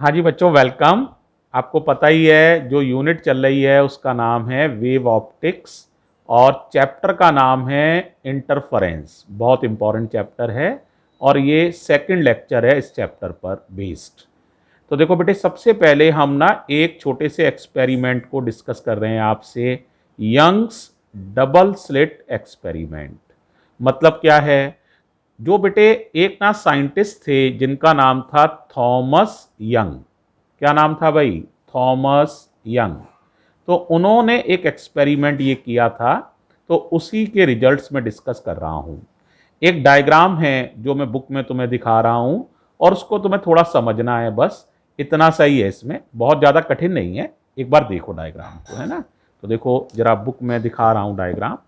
हाँ जी बच्चों, वेलकम। आपको पता ही है जो यूनिट चल रही है उसका नाम है वेव ऑप्टिक्स और चैप्टर का नाम है इंटरफेरेंस। बहुत इंपॉर्टेंट चैप्टर है और ये सेकंड लेक्चर है इस चैप्टर पर बेस्ड। तो देखो बेटे, सबसे पहले हम ना एक छोटे से एक्सपेरिमेंट को डिस्कस कर रहे हैं आपसे। यंग्स डबल स्लिट एक्सपेरिमेंट मतलब क्या है? जो बेटे एक ना साइंटिस्ट थे जिनका नाम था थॉमस यंग। क्या नाम था भाई? Thomas young. तो उन्होंने एक एक्सपेरिमेंट ये किया था, तो उसी के रिजल्ट्स में डिस्कस कर रहा हूं। एक डायग्राम है जो मैं बुक में तुम्हें दिखा रहा हूं और उसको तुम्हें थोड़ा समझना है, बस इतना सही है। इसमें बहुत ज़्यादा कठिन नहीं है। एक बार देखो डायग्राम को, है ना? तो देखो जरा, बुक में दिखा रहा हूं डायग्राम।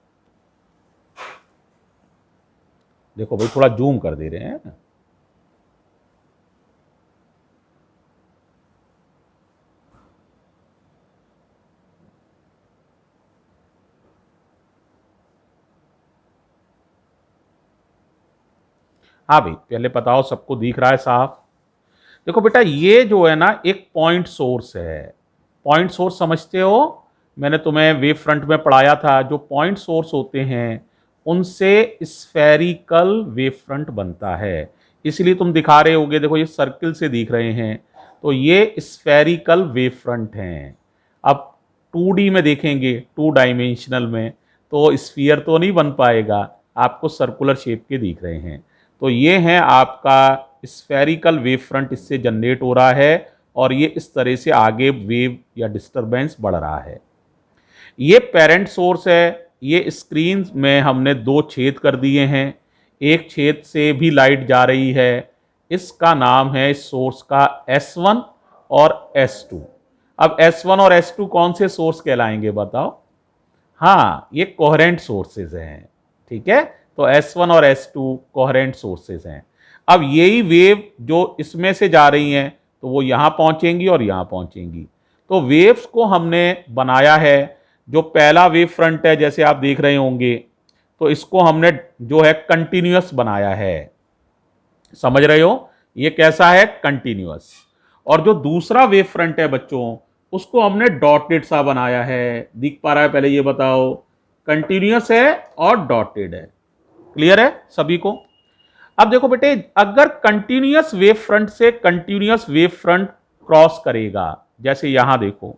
देखो भाई, थोड़ा जूम कर दे रहे हैं। हाँ भाई, पहले बताओ सबको दिख रहा है साफ? देखो बेटा, ये जो है ना एक पॉइंट सोर्स है। पॉइंट सोर्स समझते हो? मैंने तुम्हें वेव फ्रंट में पढ़ाया था, जो पॉइंट सोर्स होते हैं उनसे स्फेरिकल वेव फ्रंट बनता है। इसलिए तुम दिखा रहे होगे, देखो ये सर्किल से दिख रहे हैं, तो ये स्फेरिकल वेव फ्रंट हैं। अब 2D में देखेंगे, 2 डायमेंशनल में, तो स्फीयर तो नहीं बन पाएगा, आपको सर्कुलर शेप के दिख रहे हैं। तो ये है आपका स्फेरिकल वेव फ्रंट, इससे जनरेट हो रहा है और ये इस तरह से आगे वेव या डिस्टरबेंस बढ़ रहा है। ये पेरेंट सोर्स है। ये स्क्रीन में हमने 2 छेद कर दिए हैं। एक छेद से भी लाइट जा रही है। इसका नाम है इस सोर्स का S1 और S2। अब S1 और S2 कौन से सोर्स कहलाएंगे बताओ? हाँ, ये कोहेरेंट सोर्सेज हैं। ठीक है, तो S1 और S2 कोहेरेंट सोर्सेज हैं। अब यही वेव जो इसमें से जा रही हैं, तो वो यहां पहुंचेंगी और यहां पहुंचेंगी। तो वेव्स को हमने बनाया है। जो पहला वेव फ्रंट है, जैसे आप देख रहे होंगे, तो इसको हमने जो है कंटिन्यूअस बनाया है। समझ रहे हो? ये कैसा है? कंटिन्यूअस। और जो दूसरा वेव फ्रंट है बच्चों, उसको हमने डॉटेड सा बनाया है। दिख पा रहा है? पहले ये बताओ, कंटिन्यूअस है और डॉटेड है। क्लियर है सभी को? अब देखो बेटे, अगर कंटिन्यूअस वेव फ्रंट से कंटिन्यूअस वेव फ्रंट क्रॉस करेगा, जैसे यहां देखो,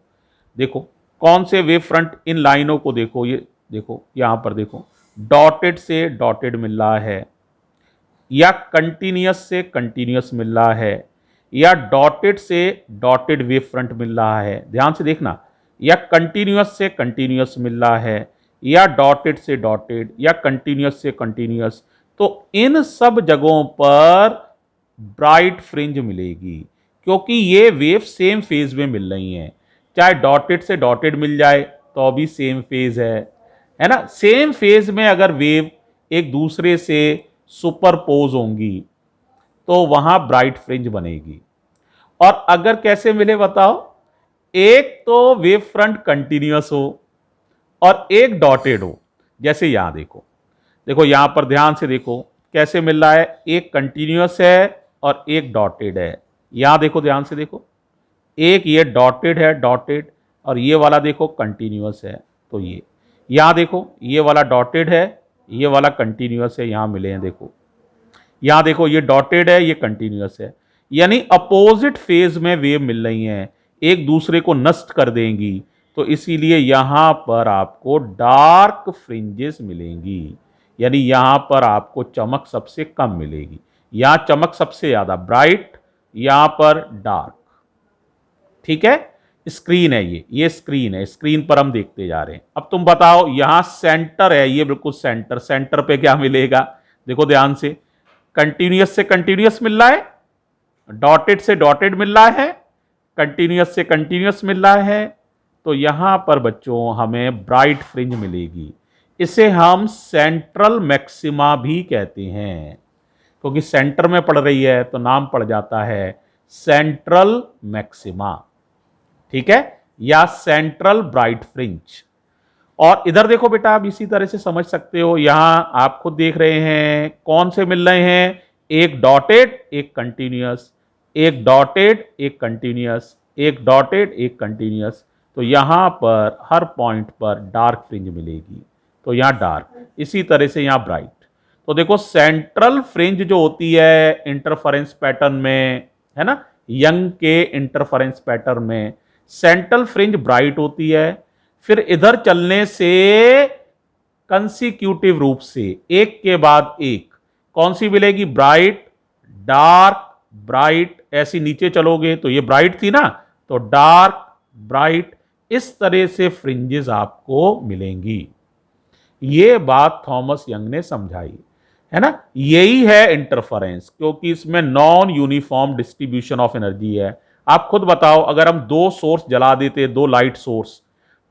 देखो कौन से वेव फ्रंट, इन लाइनों को देखो, ये देखो यहां पर देखो, डॉटेड से डॉटेड मिल रहा है, या कंटिन्यूअस से कंटिन्यूअस मिल रहा है, या डॉटेड से डॉटेड वेव फ्रंट मिल रहा है। ध्यान से देखना, या कंटिन्यूअस से कंटिन्यूअस मिल रहा है, या डॉटेड से डॉटेड, या कंटिन्यूअस से कंटिन्यूअस। तो इन सब जगहों पर ब्राइट फ्रिंज मिलेगी, क्योंकि ये वेव सेम फेज में मिल रही हैं। चाहे डॉटेड से डॉटेड मिल जाए तो भी सेम फेज है ना? सेम फेज में अगर वेव एक दूसरे से सुपरपोज होंगी तो वहां ब्राइट फ्रिंज बनेगी। और अगर कैसे मिले बताओ? एक तो वेव फ्रंट कंटिन्यूअस हो और एक डॉटेड हो। जैसे यहां देखो, देखो यहां पर ध्यान से देखो कैसे मिल रहा है, एक कंटिन्यूअस है और एक डॉटेड है। यहां देखो, ध्यान से देखो, एक ये डॉटेड है, डॉटेड, और ये वाला देखो कंटिन्यूअस है। तो ये यहां देखो, ये वाला डॉटेड है, ये वाला कंटिन्यूअस है, यहां मिले हैं। देखो यहां देखो, ये डॉटेड है, ये कंटिन्यूअस है। यानी अपोजिट फेज में वेव मिल रही हैं, एक दूसरे को नष्ट कर देंगी। तो इसीलिए यहां पर आपको डार्क फ्रिंजेस मिलेंगी, यानी यहां पर आपको चमक सबसे कम मिलेगी। यहां चमक सबसे ज्यादा ब्राइट, यहां पर डार्क। ठीक है, स्क्रीन है ये स्क्रीन है, स्क्रीन पर हम देखते जा रहे हैं। अब तुम बताओ, यहां सेंटर है, ये बिल्कुल सेंटर, सेंटर पे क्या मिलेगा? देखो ध्यान से, कंटिन्यूअस से कंटिन्यूअस मिल रहा है, डॉटेड से डॉटेड मिल रहा है, कंटिन्यूअस से कंटिन्यूअस मिल रहा है। तो यहां पर बच्चों हमें ब्राइट फ्रिंज मिलेगी। इसे हम सेंट्रल मैक्सिमा भी कहते हैं, क्योंकि सेंटर में पड़ रही है तो नाम पड़ जाता है सेंट्रल मैक्सिमा। ठीक है, या सेंट्रल ब्राइट फ्रिंज। और इधर देखो बेटा, आप इसी तरह से समझ सकते हो। यहां आप खुद देख रहे हैं कौन से मिल रहे हैं, एक डॉटेड एक कंटिन्यूअस। एक डॉटेड एक कंटिन्यूअस, एक डॉटेड एक कंटिन्यूअस। तो यहां पर हर पॉइंट पर डार्क फ्रिंज मिलेगी, तो यहां डार्क, इसी तरह से यहां ब्राइट। तो देखो सेंट्रल फ्रिंज जो होती है इंटरफेरेंस पैटर्न में, है ना, यंग के इंटरफेरेंस पैटर्न में सेंट्रल फ्रिंज ब्राइट होती है। फिर इधर चलने से कंसिक्यूटिव रूप से एक के बाद एक कौन सी मिलेगी, ब्राइट, डार्क, ब्राइट। ऐसी नीचे चलोगे तो ये ब्राइट थी ना, तो डार्क, ब्राइट, इस तरह से फ्रिंजेस आपको मिलेंगी। ये बात थॉमस यंग ने समझाई, है ना। यही है इंटरफेरेंस, क्योंकि इसमें non uniform distribution of energy है। आप खुद बताओ, अगर हम दो सोर्स जला देते, दो लाइट सोर्स,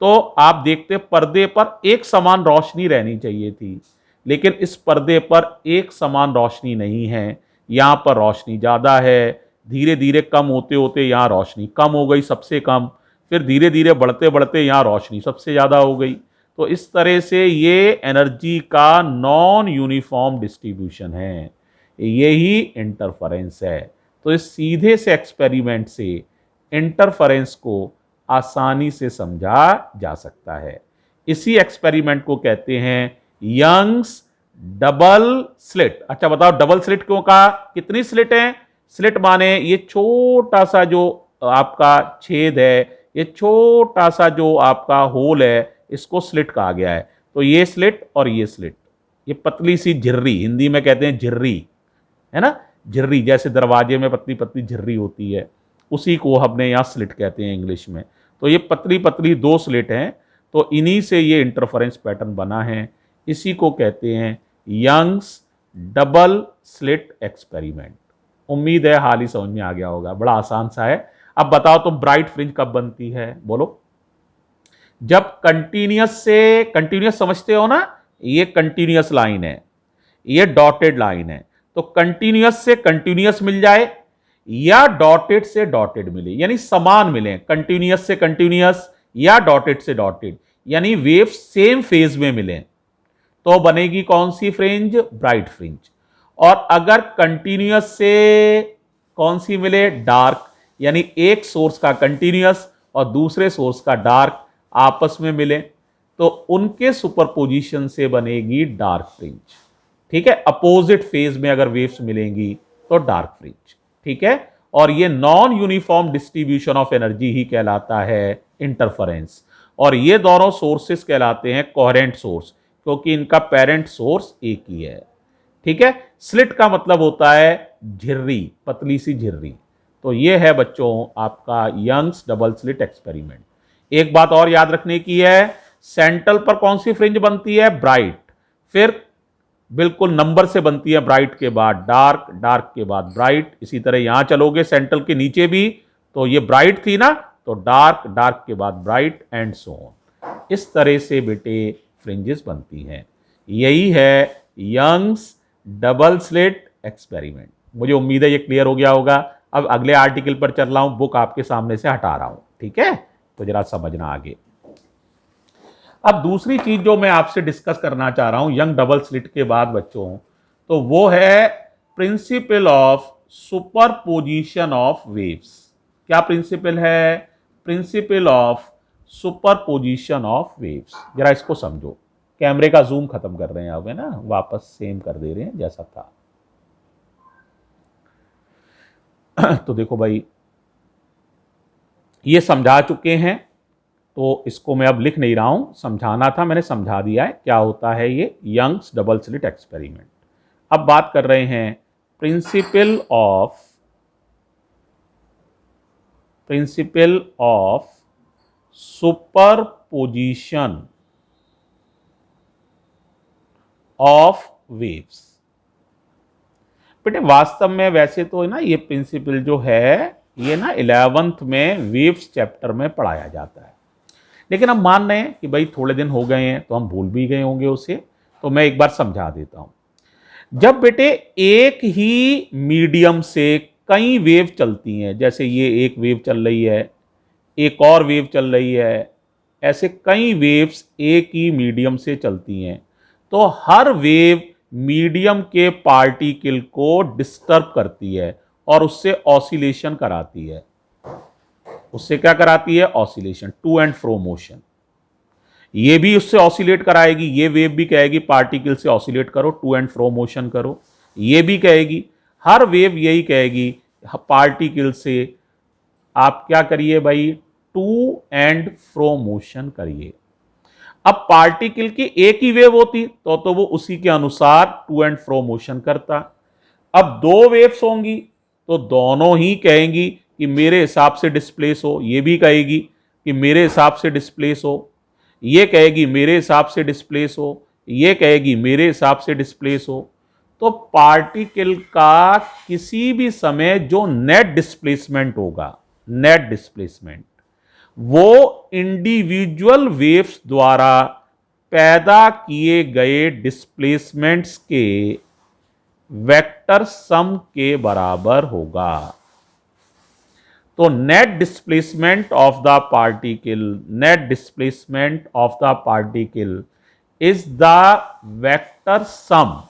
तो आप देखते पर्दे पर एक समान रोशनी रहनी चाहिए थी, लेकिन इस पर्दे पर एक समान रोशनी नहीं है। यहां पर रोशनी ज्यादा है, धीरे धीरे कम होते होते यहां रोशनी कम हो गई, सबसे कम, फिर धीरे धीरे बढ़ते बढ़ते यहां रोशनी सबसे ज्यादा हो गई। तो इस तरह से ये एनर्जी का नॉन यूनिफॉर्म डिस्ट्रीब्यूशन है, यही इंटरफेरेंस है। तो इस सीधे से एक्सपेरिमेंट से इंटरफेरेंस को आसानी से समझा जा सकता है। इसी एक्सपेरिमेंट को कहते हैं यंग्स डबल स्लिट। अच्छा बताओ, डबल स्लिट क्यों कहा? कितनी स्लिट है? स्लिट माने ये छोटा सा जो आपका छेद है, ये छोटा सा जो आपका होल है, इसको स्लिट कहा गया है। तो ये स्लिट और ये स्लिट, ये पतली सी झिर्री, हिंदी में कहते हैं झिर्री, है ना, झिर्री, जैसे दरवाजे में पतली पतली झिर्री होती है, उसी को हमने यहां स्लिट कहते हैं इंग्लिश में। तो ये पतली पतली दो स्लिट हैं, तो इन्हीं से ये इंटरफेरेंस पैटर्न बना है। इसी को कहते हैं यंग्स डबल स्लिट एक्सपेरिमेंट। उम्मीद है हाल ही समझ में आ गया होगा, बड़ा आसान सा है। अब बताओ तुम ब्राइट फ्रिंज कब बनती है? बोलो। जब कंटिन्यूअस समझते हो ना, ये कंटिन्यूअस लाइन है, ये डॉटेड लाइन है, तो कंटिन्यूअस से कंटिन्यूअस मिल जाए या डॉटेड से डॉटेड मिले, यानी समान मिले, कंटिन्यूअस से कंटिन्यूअस या डॉटेड से डॉटेड, यानी वेव सेम फेज में मिले, तो बनेगी कौन सी फ्रिंज? Bright fringe. और अगर कंटिन्यूअस से कौन सी मिले? डार्क, यानी एक सोर्स का कंटिन्यूअस और दूसरे सोर्स का डार्क आपस में मिले, तो उनके सुपरपोजिशन से बनेगी डार्क फ्रिंज। ठीक है, अपोजिट फेज में अगर वेव्स मिलेंगी तो डार्क फ्रिंज। ठीक है, और ये non uniform distribution of energy ही कहलाता है इंटरफेरेंस। और ये दोनों सोर्सेस कहलाते हैं कोहेरेंट सोर्स, क्योंकि इनका पेरेंट सोर्स एक ही है। ठीक है, स्लिट का मतलब होता है झिर्री, पतली सी झिर्री। तो ये है बच्चों आपका यंग्स डबल स्लिट एक्सपेरिमेंट। एक बात और याद रखने की है, सेंट्रल पर कौन सी फ्रिंज बनती है? ब्राइट, फिर बिल्कुल नंबर से बनती है, ब्राइट के बाद डार्क, डार्क के बाद ब्राइट। इसी तरह यहां चलोगे सेंट्रल के नीचे भी, तो ये ब्राइट थी ना, तो डार्क, डार्क के बाद ब्राइट, एंड सो ऑन। इस तरह से बेटे फ्रिंजेस बनती हैं। यही है यंग्स डबल स्लिट एक्सपेरिमेंट। मुझे उम्मीद है ये क्लियर हो गया होगा। अब अगले आर्टिकल पर चल रहा हूं, बुक आपके सामने से हटा रहा हूं, ठीक है, तो जरा समझना आगे। अब दूसरी चीज जो मैं आपसे डिस्कस करना चाह रहा हूं यंग डबल स्लिट के बाद बच्चों, तो वो है principle of superposition of waves. क्या प्रिंसिपल है? Principle of superposition of waves. जरा इसको समझो। कैमरे का जूम खत्म कर रहे हैं अब, है ना, वापस सेम कर दे रहे हैं जैसा था। तो देखो भाई, ये समझा चुके हैं, तो इसको मैं अब लिख नहीं रहा हूं, समझाना था, मैंने समझा दिया है क्या होता है ये यंग्स डबल स्लिट एक्सपेरिमेंट। अब बात कर रहे हैं principle of superposition of waves. बेटे वास्तव में वैसे तो ना ये प्रिंसिपल जो है ये ना 11th में वेव्स चैप्टर में पढ़ाया जाता है, लेकिन हम मान रहे हैं कि भाई थोड़े दिन हो गए हैं तो हम भूल भी गए होंगे उसे, तो मैं एक बार समझा देता हूं। जब बेटे एक ही मीडियम से कई वेव चलती हैं, जैसे ये एक वेव चल रही है, एक और वेव चल रही है, ऐसे कई वेव्स एक ही मीडियम से चलती हैं, तो हर वेव मीडियम के पार्टिकल को डिस्टर्ब करती है, और उससे ऑसिलेशन कराती है। उससे क्या कराती है? Oscillation, to and fro motion. ये भी उससे ऑसिलेट कराएगी, ये वेव भी कहेगी पार्टिकल से ऑसिलेट करो, टू एंड फ्रो मोशन करो। ये भी कहेगी, हर वेव यही कहेगी पार्टिकल से आप क्या करिए भाई? टू एंड फ्रो मोशन करिए। अब पार्टिकल की एक ही वेव होती तो वो उसी के अनुसार टू एंड फ्रो मोशन करता। अब दो वेव्स होंगी तो दोनों ही कहेंगी कि मेरे हिसाब से डिस्प्लेस हो, ये भी कहेगी कि मेरे हिसाब से डिस्प्लेस हो, ये कहेगी मेरे हिसाब से डिस्प्लेस हो, ये कहेगी मेरे हिसाब से डिस्प्लेस हो। तो पार्टिकल का किसी भी समय जो नेट डिस्प्लेसमेंट होगा, नेट डिस्प्लेसमेंट, वो इंडिविजुअल वेव्स द्वारा पैदा किए गए डिस्प्लेसमेंट्स के वेक्टर सम के बराबर होगा। तो net displacement of the particle, net displacement of the particle is the vector sum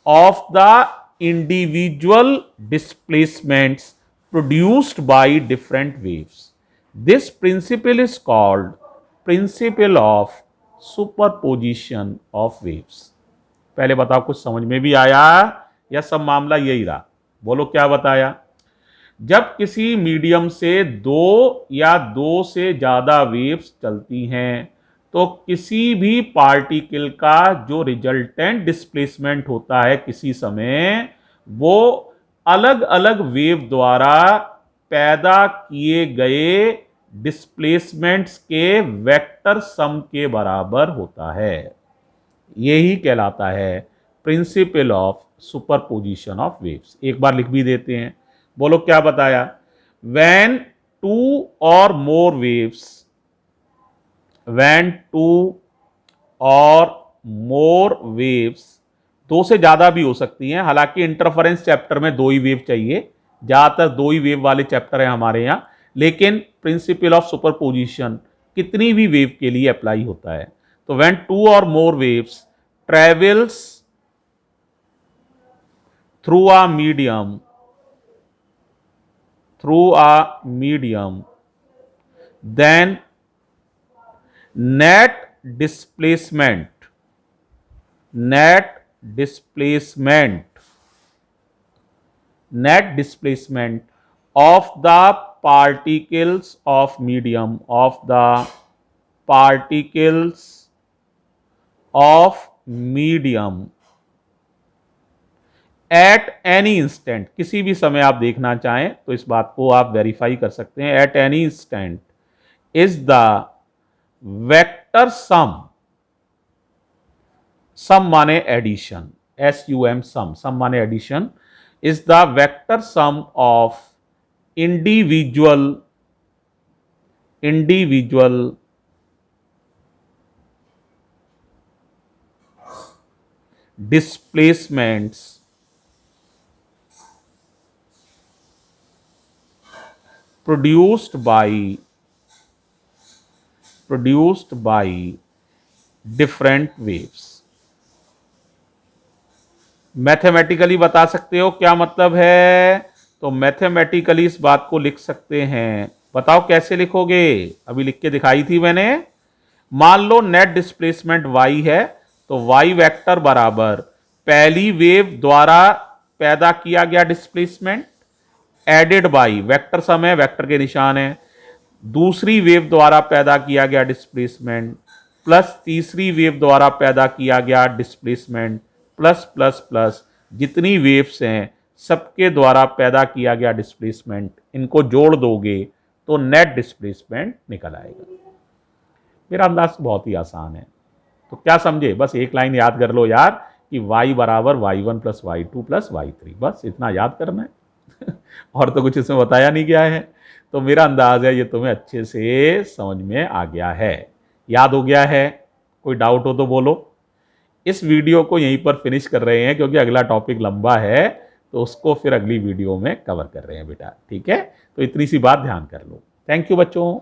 of the individual displacements produced by different waves. This principle is called principle of superposition of waves. पहले बताओ कुछ समझ में भी आया या सब मामला यही रहा? बोलो क्या बताया? जब किसी मीडियम से दो या दो से ज्यादा वेव्स चलती हैं तो किसी भी पार्टिकल का जो रिजल्टेंट डिस्प्लेसमेंट होता है किसी समय, वो अलग अलग वेव द्वारा पैदा किए गए डिस्प्लेसमेंट्स के वेक्टर सम के बराबर होता है। यही कहलाता है principle of superposition of waves. एक बार लिख भी देते हैं। बोलो क्या बताया? When two or more waves, when two or more waves, दो से ज्यादा भी हो सकती हैं, हालांकि इंटरफेरेंस चैप्टर में दो ही वेव चाहिए, ज्यादातर दो ही वेव वाले चैप्टर है हमारे यहां, लेकिन प्रिंसिपल ऑफ सुपरपोजिशन कितनी भी वेव के लिए अप्लाई होता है। तो when two or more waves travels through a medium, then net displacement of the particles of medium, at any instant, किसी भी समय आप देखना चाहें तो इस बात को आप वेरीफाई कर सकते हैं। at any instant is the vector sum माने एडिशन, SUM सम माने addition, is the vector sum of individual displacements produced by different waves। Mathematically बता सकते हो क्या मतलब है? तो मैथमेटिकली इस बात को लिख सकते हैं। बताओ कैसे लिखोगे? अभी लिख के दिखाई थी मैंने। मान लो नेट डिस्प्लेसमेंट y है, तो y वेक्टर बराबर पहली वेव द्वारा पैदा किया गया displacement added by, vector sum है, वेक्टर के निशान है, दूसरी वेव द्वारा पैदा किया गया डिस्प्लेसमेंट प्लस तीसरी वेव द्वारा पैदा किया गया डिस्प्लेसमेंट प्लस प्लस प्लस जितनी वेव्स हैं सबके द्वारा पैदा किया गया डिस्प्लेसमेंट, इनको जोड़ दोगे तो नेट डिस्प्लेसमेंट निकल आएगा। मेरा अंदाज बहुत ही आसान है। तो क्या समझे? बस एक लाइन याद कर लो यार कि y बराबर y1 plus y2 plus y3, बस इतना याद करना है। और तो कुछ इसमें बताया नहीं गया है। तो मेरा अंदाज है ये तुम्हें अच्छे से समझ में आ गया है, याद हो गया है। कोई डाउट हो तो बोलो। इस वीडियो को यहीं पर फिनिश कर रहे हैं क्योंकि अगला टॉपिक लंबा है, तो उसको फिर अगली वीडियो में कवर कर रहे हैं बेटा, ठीक है? तो इतनी सी बात ध्यान कर लो। थैंक यू बच्चों।